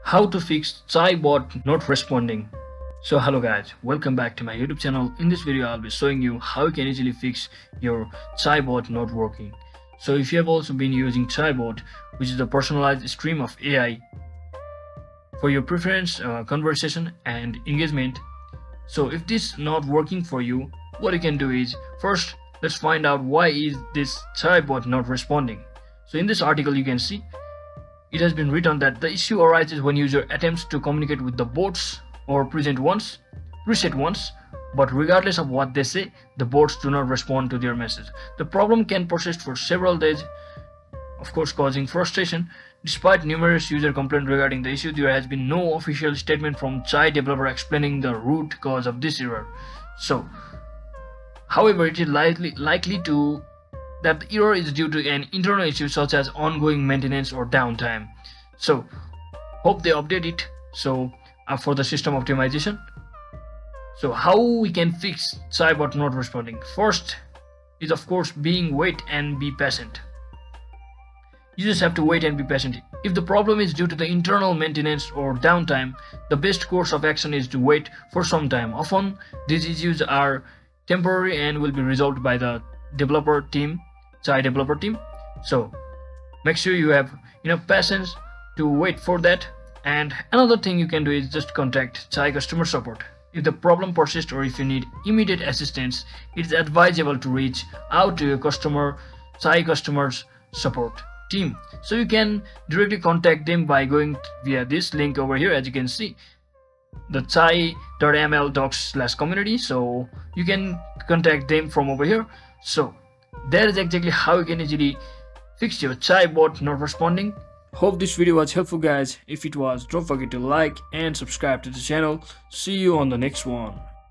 How to fix chatbot not responding. So hello guys, welcome back to my YouTube channel. In this video I'll be showing you how you can easily fix your chatbot not working. So if you have also been using chatbot, which is a personalized stream of AI for your preference, conversation and engagement, so if this not working for you, what you can do is, first let's find out why is this chatbot not responding. So in this article you can see it has been written that the issue arises when user attempts to communicate with the bots or reset once, but regardless of what they say, the bots do not respond to their message. The problem can persist for several days, of course causing frustration. Despite numerous user complaints regarding the issue, there has been no official statement from Chai developer explaining the root cause of this error. So, however, it is likely that the error is due to an internal issue such as ongoing maintenance or downtime. So hope they update it for the system optimization. So how we can fix chatbot not responding? First is of course wait and be patient. You just have to wait and be patient. If the problem is due to the internal maintenance or downtime, the best course of action is to wait for some time. Often these issues are temporary and will be resolved by the Chai developer team. So make sure you have enough patience to wait for that. And another thing you can do is just contact Chai customer support. If the problem persists or if you need immediate assistance, it is advisable to reach out to your Chai customers support team. So you can directly contact them by going via this link over here, as you can see, the chai.ml docs/community. So you can contact them from over here. So that is exactly how you can easily fix your chatbot not responding. Hope this video was helpful guys. If it was, don't forget to like and subscribe to the channel. See you on the next one.